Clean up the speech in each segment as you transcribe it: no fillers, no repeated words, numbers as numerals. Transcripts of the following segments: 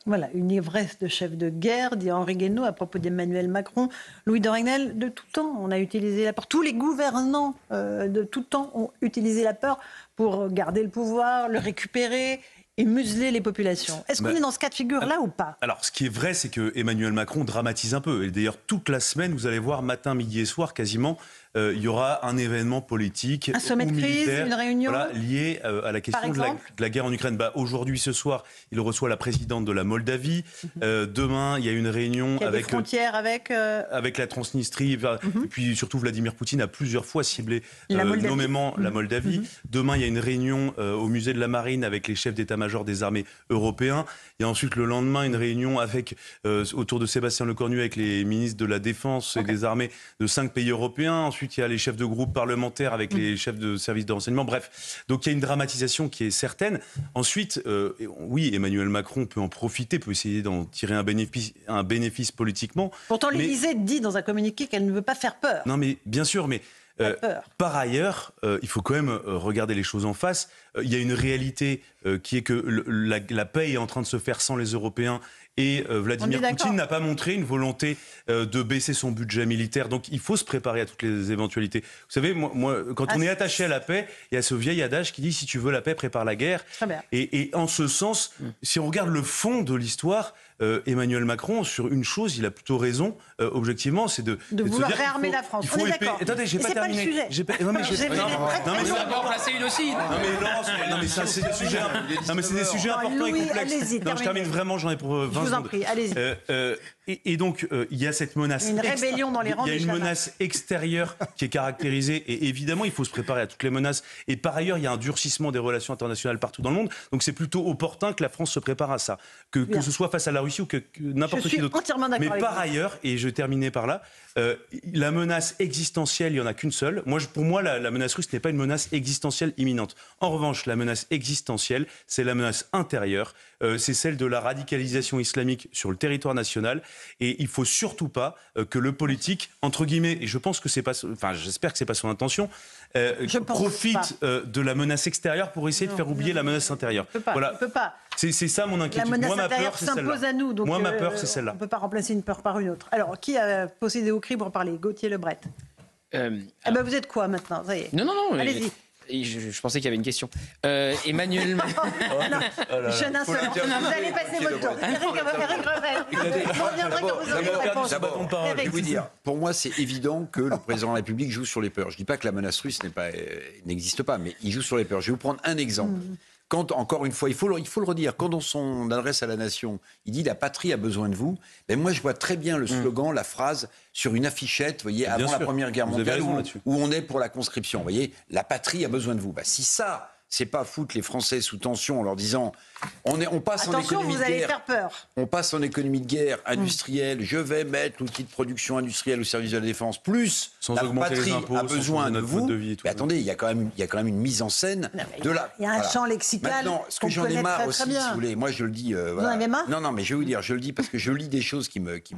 Voilà, une ivresse de chef de guerre, dit Henri Guénaud à propos d'Emmanuel Macron. Louis de Ragnel, de tout temps, on a utilisé la peur. Tous les gouvernants de tout temps ont utilisé la peur pour garder le pouvoir, le récupérer et museler les populations. Est-ce qu'on est dans ce cas de figure-là ou pas ? Alors, ce qui est vrai, c'est que Emmanuel Macron dramatise un peu. Et d'ailleurs, toute la semaine, vous allez voir, matin, midi et soir, quasiment, il y aura un événement politique un sommet ou de crise, militaire, une réunion lié à la question de la guerre en Ukraine. Aujourd'hui, ce soir, il reçoit la présidente de la Moldavie. Demain, il y a une réunion avec des frontières avec la Transnistrie. Et puis surtout, Vladimir Poutine a plusieurs fois ciblé nommément la Moldavie. Demain, il y a une réunion au musée de la Marine avec les chefs d'état-major des armées européens. Il y a ensuite le lendemain une réunion autour de Sébastien Lecornu avec les ministres de la Défense et des armées de 5 pays européens. Ensuite, il y a les chefs de groupe parlementaires avec les chefs de services de renseignement. Bref, donc il y a une dramatisation qui est certaine. Ensuite, oui, Emmanuel Macron peut en profiter, peut essayer d'en tirer un bénéfice politiquement. Pourtant, l'Élysée dit dans un communiqué qu'elle ne veut pas faire peur. Non, mais bien sûr, mais par ailleurs, il faut quand même regarder les choses en face. Il y a une réalité qui est que la paix est en train de se faire sans les Européens. Et Vladimir Poutine n'a pas montré une volonté de baisser son budget militaire. Donc il faut se préparer à toutes les éventualités. Vous savez, moi quand on est attaché à la paix, il y a ce vieil adage qui dit « si tu veux la paix, prépare la guerre ». Et en ce sens, si on regarde le fond de l'histoire, Emmanuel Macron, sur une chose, il a plutôt raison, objectivement, c'est de vouloir réarmer la France. On est d'accord. Attendez, j'ai pas terminé. Non, mais vous en remplacer une aussi. Non mais Laurence, ça c'est des sujets. Non mais c'est des sujets importants et complexes. Non, je termine vraiment, j'en ai pour 20 secondes. Je vous en prie, allez-y. Et donc, il y a cette menace. Une rébellion dans les rangs. Il y a une menace extérieure qui est caractérisée. Et évidemment, il faut se préparer à toutes les menaces. Et par ailleurs, il y a un durcissement des relations internationales partout dans le monde. Donc, c'est plutôt opportun que la France se prépare à ça. Que ce soit face à la Russie ou que n'importe qui d'autre. Mais par ailleurs, et je terminais par là, la menace existentielle, il n'y en a qu'une seule. Pour moi, la menace russe n'est pas une menace existentielle imminente. En revanche, la menace existentielle, c'est la menace intérieure. C'est celle de la radicalisation islamique sur le territoire national. Et il ne faut surtout pas que le politique, entre guillemets, et je pense que c'est pas, j'espère que c'est pas son intention, profite de la menace extérieure pour essayer de faire oublier la menace intérieure. On ne peut pas. C'est ça mon inquiétude. La menace intérieure s'impose à nous. Donc moi, ma peur, c'est celle-là. On ne peut pas remplacer une peur par une autre. Alors, qui a possédé au cri pour parler ? Gauthier Lebret. Vous êtes quoi maintenant ? Ça y est. Non. Allez-y. Je pensais qu'il y avait une question. Emmanuel Macron. Jeune insolent. Vous allez passer votre tour. Éric Revel. Vous reviendrez quand vous aurez une réponse. D'abord, je vais vous dire, pour moi, c'est évident que le président de la République joue sur les peurs. Je ne dis pas que la menace russe n'existe pas, mais il joue sur les peurs. Je vais vous prendre un exemple. Quand, encore une fois, il faut le redire, quand dans son adresse à la nation, il dit « la patrie a besoin de vous », moi je vois très bien le slogan, la phrase sur une affichette, vous voyez, avant la Première Guerre mondiale, où on est pour la conscription. Vous voyez, « la patrie a besoin de vous ». Si ça, c'est pas foutre les Français sous tension en leur disant on passe en économie de guerre. Attention, vous allez faire peur. On passe en économie de guerre industrielle. Je vais mettre l'outil de production industrielle au service de la défense. Plus la patrie a besoin de vous. Mais attendez, il y a quand même une mise en scène de la. Il y a un champ lexical. Maintenant, ce que j'en ai marre aussi, si vous voulez, moi je le dis. Vous en avez marre ? Non, mais je vais vous dire, je le dis parce que je lis des choses qui m'irrissent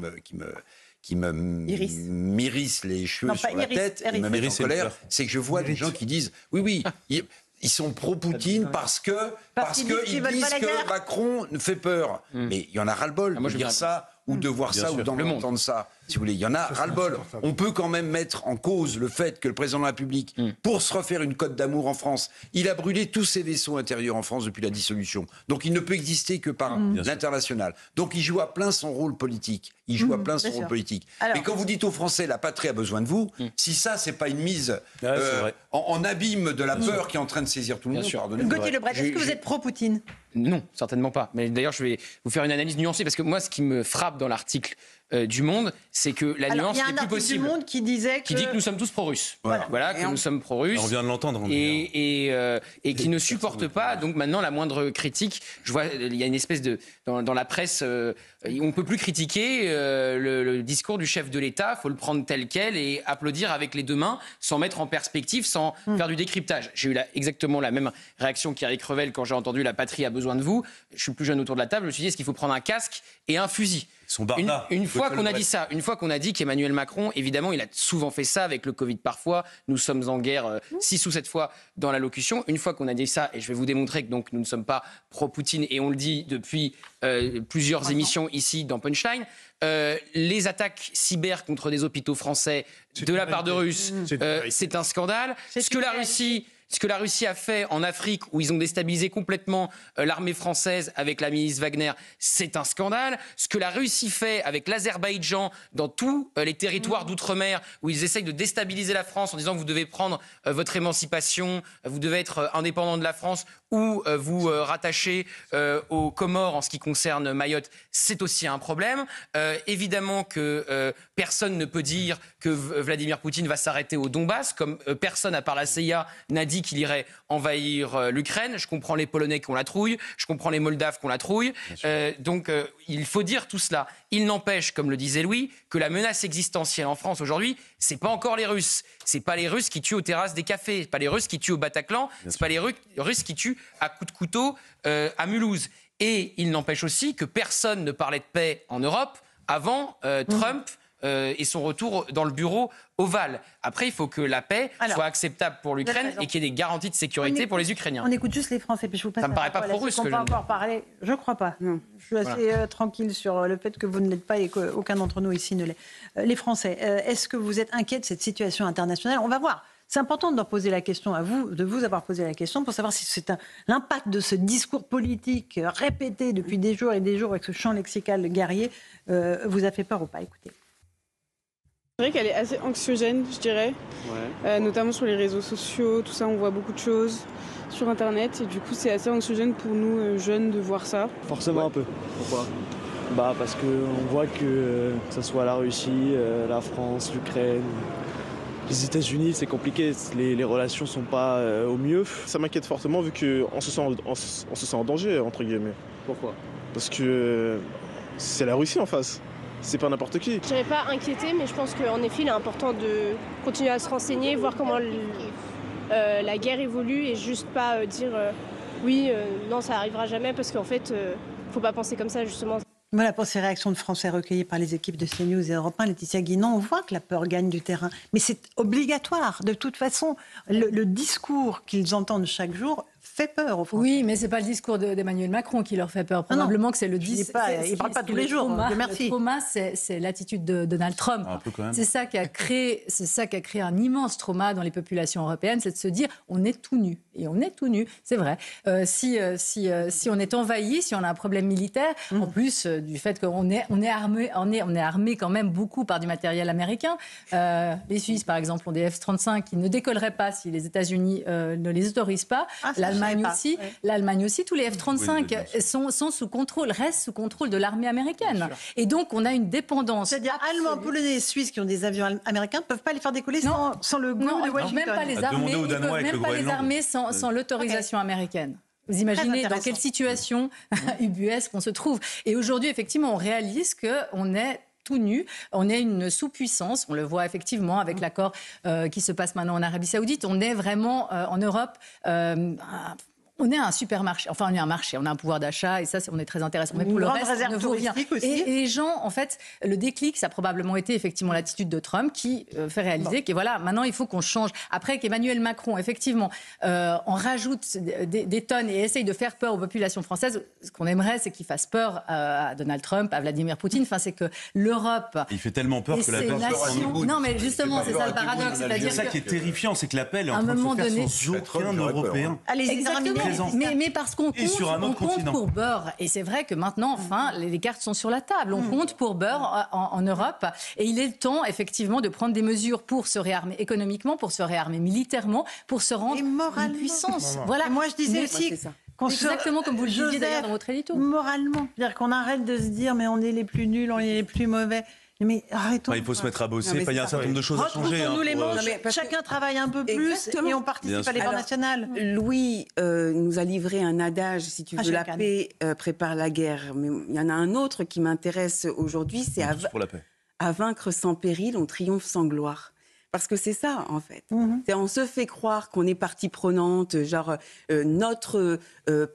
les cheveux sur la tête et me mettent en colère. C'est que je vois des gens qui disent oui. Ils sont pro-Poutine parce qu'ils disent que Macron fait peur. Mais il y en a ras-le-bol de dire ça ou de voir ça ou d'entendre ça. Si vous voulez, il y en a ras-le-bol. On peut quand même mettre en cause le fait que le président de la République, pour se refaire une cote d'amour en France, il a brûlé tous ses vaisseaux intérieurs en France depuis la dissolution. Donc il ne peut exister que par l'international. Donc il joue à plein son rôle politique. Mais quand vous dites aux Français, la patrie a besoin de vous, si ça, c'est pas une mise en abîme de la peur qui est en train de saisir tout le monde, pardonnez-moi. Gauthier Lebret, est-ce que vous êtes pro-Poutine ? Non, certainement pas. Mais d'ailleurs, je vais vous faire une analyse nuancée parce que moi, ce qui me frappe dans l'article du Monde, c'est que la nuance n'est plus possible. Il y a un article du Monde qui disait qui dit que nous sommes tous pro-russes. Voilà, que nous sommes pro-russes. On vient de l'entendre. Et qui ne supporte pas, donc maintenant, la moindre critique. Je vois, il y a une espèce de... Dans la presse, on ne peut plus critiquer le discours du chef de l'État. Il faut le prendre tel quel et applaudir avec les deux mains, sans mettre en perspective, sans faire du décryptage. J'ai eu exactement la même réaction qu'Éric Revel quand j'ai entendu « La patrie a besoin de vous ». Je suis plus jeune autour de la table. Je me suis dit, est-ce qu'il faut prendre un casque et un fusil ? Son barda. Une fois qu'on a dit ça, une fois qu'on a dit qu'Emmanuel Macron, évidemment, il a souvent fait ça avec le Covid parfois. Nous sommes en guerre 6 ou 7 fois dans l'allocution. Une fois qu'on a dit ça, et je vais vous démontrer que donc nous ne sommes pas pro-Poutine, et on le dit depuis plusieurs émissions ici dans Punchline, les attaques cyber contre des hôpitaux français de la part de Russes, c'est un scandale. Ce que la Russie a fait en Afrique, où ils ont déstabilisé complètement l'armée française avec la milice Wagner, c'est un scandale. Ce que la Russie fait avec l'Azerbaïdjan dans tous les territoires d'outre-mer, où ils essayent de déstabiliser la France en disant que vous devez prendre votre émancipation, vous devez être indépendant de la France, ou vous rattacher aux Comores en ce qui concerne Mayotte, c'est aussi un problème. Évidemment que personne ne peut dire que Vladimir Poutine va s'arrêter au Donbass, comme personne à part la CIA n'a dit qu'il irait envahir l'Ukraine. Je comprends les Polonais qui ont la trouille, je comprends les Moldaves qui ont la trouille. Donc il faut dire tout cela. Il n'empêche, comme le disait Louis, que la menace existentielle en France aujourd'hui, c'est pas encore les Russes. C'est pas les Russes qui tuent aux terrasses des cafés, c'est pas les Russes qui tuent au Bataclan, c'est pas les Russes qui tuent à coups de couteau à Mulhouse. Et il n'empêche aussi que personne ne parlait de paix en Europe avant Trump et son retour dans le bureau ovale. Après, il faut que la paix soit acceptable pour l'Ukraine et qu'il y ait des garanties de sécurité pour les Ukrainiens. On écoute juste les Français, puis je vous passe. Ça me paraît pas pro-russe que je viens de dire. Parler. Je crois pas. Non. Je suis assez tranquille sur le fait que vous ne l'êtes pas et qu'aucun d'entre nous ici ne l'est. Les Français, est-ce que vous êtes inquiets de cette situation internationale? On va voir. C'est important de poser la question à vous, de vous avoir posé la question pour savoir si c'est l'impact de ce discours politique répété depuis des jours et des jours avec ce champ lexical guerrier vous a fait peur ou pas. Écoutez. C'est vrai qu'elle est assez anxiogène, je dirais, notamment sur les réseaux sociaux, tout ça, on voit beaucoup de choses sur Internet et du coup c'est assez anxiogène pour nous jeunes de voir ça. Forcément un peu. Pourquoi ? Parce qu'on voit que ce soit la Russie, la France, l'Ukraine, les États-Unis, c'est compliqué, les relations sont pas au mieux. Ça m'inquiète fortement vu qu'on se sent en danger, entre guillemets. Pourquoi ? Parce que c'est la Russie en face. C'est pas n'importe qui. Je ne dirais pas inquiété, mais je pense qu'en effet, il est important de continuer à se renseigner, voir comment la guerre évolue et juste pas dire non, ça arrivera jamais, parce qu'en fait, faut pas penser comme ça, justement. Voilà pour ces réactions de Français recueillies par les équipes de CNews et Europe 1. Laetitia Guinan, on voit que la peur gagne du terrain. Mais c'est obligatoire. De toute façon, le discours qu'ils entendent chaque jour fait peur aux Français. Oui, mais ce n'est pas le discours d'Emmanuel Macron qui leur fait peur. Probablement que c'est le discours. Il ne parle pas tous les jours. Merci. Le trauma, c'est l'attitude de Donald Trump. C'est ça qui a créé un immense trauma dans les populations européennes, c'est de se dire on est tout nu. Et on est tout nu, c'est vrai. Si on est envahi, si on a un problème militaire, en plus du fait qu'on est armé quand même beaucoup par du matériel américain. Les Suisses, par exemple, ont des F-35 qui ne décolleraient pas si les États-Unis ne les autorisent pas. L'Allemagne aussi. Tous les F-35 sont sous contrôle, restent sous contrôle de l'armée américaine. Et donc, on a une dépendance. C'est-à-dire Allemands, Polonais et Suisses qui ont des avions américains ne peuvent pas les faire décoller sans le goût de Washington. Même pas les armées, ils ne peuvent même pas les armer sans l'autorisation américaine. Vous imaginez dans quelle situation ubuesque on se trouve. Et aujourd'hui, effectivement, on réalise qu'on est tout nu, on est une sous-puissance, on le voit effectivement avec l'accord qui se passe maintenant en Arabie Saoudite, on est vraiment en Europe... on est un supermarché, enfin on est un marché, on a un pouvoir d'achat et ça on est très intéressant. Mais pour le reste, on ne vaut rien. Et les gens, en fait, le déclic, ça a probablement été effectivement l'attitude de Trump qui fait réaliser que voilà, maintenant il faut qu'on change. Après qu'Emmanuel Macron, effectivement, en rajoute des tonnes et essaye de faire peur aux populations françaises, ce qu'on aimerait, c'est qu'il fasse peur à Donald Trump, à Vladimir Poutine. Enfin, c'est que l'Europe... Il fait tellement peur que la paix... Non, mais justement, c'est ça le paradoxe. C'est ça qui est terrifiant, c'est que la paix est en train de se faire sans aucun Européen. Exactement. Mais parce qu'on compte pour beurre. Et c'est vrai que maintenant, enfin, les cartes sont sur la table. On compte pour beurre en Europe. Et il est le temps, effectivement, de prendre des mesures pour se réarmer économiquement, pour se réarmer militairement, pour se rendre une puissance. Voilà. Et moi, je disais aussi... Exactement comme vous le disiez d'ailleurs dans votre édito. Moralement. C'est-à-dire qu'on arrête de se dire, mais on est les plus nuls, on est les plus mauvais. Mais arrêtons. Il faut se mettre à bosser. Il y a un certain nombre de choses à changer. Nous les manches. Chacun travaille un peu plus et on participe à l'effort national. Louis nous a livré un adage, si tu veux, la paix prépare la guerre. Mais il y en a un autre qui m'intéresse aujourd'hui, c'est à vaincre sans péril, on triomphe sans gloire. Parce que c'est ça, en fait. On se fait croire qu'on est partie prenante, genre notre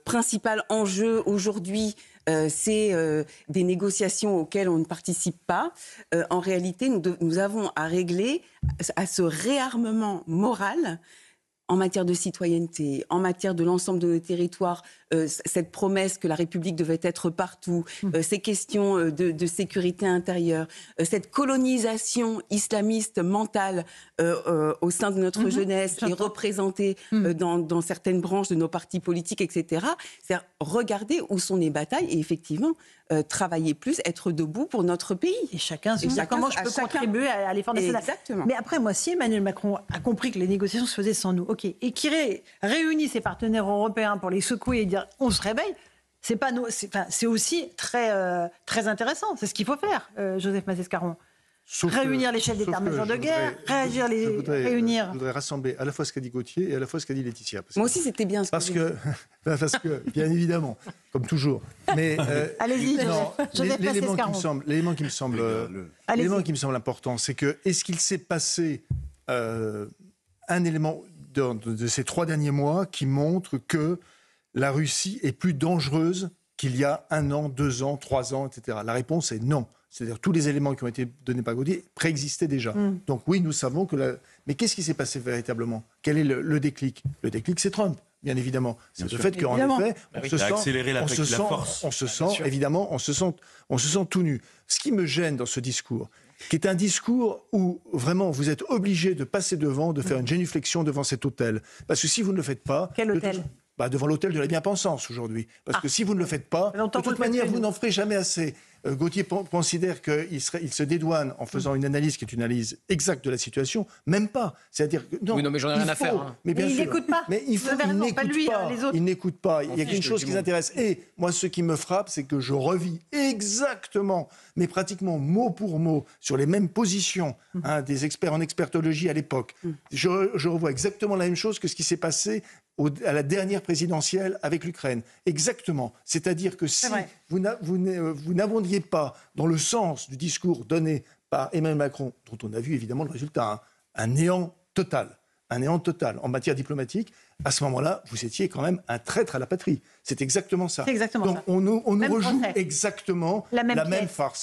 principal enjeu aujourd'hui, c'est des négociations auxquelles on ne participe pas. En réalité, nous avons à régler à ce réarmement moral en matière de citoyenneté, en matière de l'ensemble de nos territoires, cette promesse que la République devait être partout, ces questions de sécurité intérieure, cette colonisation islamiste mentale au sein de notre jeunesse et représentée dans certaines branches de nos partis politiques, etc. C'est-à-dire regarder où sont les batailles et effectivement travailler plus, être debout pour notre pays. Et chacun se dit comment je peux contribuer à l'effort national. Exactement. Mais après, moi, si Emmanuel Macron a compris que les négociations se faisaient sans nous, ok, et qu'il réunit ses partenaires européens pour les secouer et dire on se réveille, c'est aussi très intéressant. C'est ce qu'il faut faire, Joseph Massescaron. Réunir les chefs d'état-major de guerre, réunir. Je voudrais rassembler à la fois ce qu'a dit Gauthier et à la fois ce qu'a dit Laetitia. Moi aussi, c'était bien ce parce que, bien évidemment, comme toujours. Mais allez-y, l'élément qui me semble important, c'est que est-ce qu'il s'est passé un élément de ces 3 derniers mois qui montre que la Russie est plus dangereuse qu'il y a 1 an, 2 ans, 3 ans, etc. La réponse est non. C'est-à-dire tous les éléments qui ont été donnés par Gauthier préexistaient déjà. Donc oui, nous savons que... Mais qu'est-ce qui s'est passé véritablement ? Quel est le déclic ? Le déclic, c'est Trump, bien évidemment. C'est le fait qu'en effet, on se sent tout nu. Ce qui me gêne dans ce discours, qui est un discours où vraiment vous êtes obligé de passer devant, de faire une génuflexion devant cet autel. Parce que si vous ne le faites pas... Quel autel ? Devant l'autel de la bien-pensance aujourd'hui. Parce que si vous ne le faites pas, de toute manière, vous n'en ferez jamais assez. Gauthier considère qu'il se dédouane en faisant une analyse qui est une analyse exacte de la situation. Même pas. C'est-à-dire que non, mais j'en ai rien à faire. Hein. Mais bien sûr. Il n'écoute pas. Mais il n'écoute pas. Les autres. Il n'écoute pas. Il y a qu'une chose qui les intéresse. Et moi, ce qui me frappe, c'est que je revis exactement, mais pratiquement mot pour mot, sur les mêmes positions des experts en expertologie à l'époque. Je revois exactement la même chose que ce qui s'est passé à la dernière présidentielle avec l'Ukraine. Exactement. C'est-à-dire que si vous n'abondiez pas dans le sens du discours donné par Emmanuel Macron, dont on a vu évidemment le résultat, un néant total en matière diplomatique, à ce moment-là, vous étiez quand même un traître à la patrie. C'est exactement ça. C'est exactement Donc ça. on nous rejoue procès. exactement la même farce.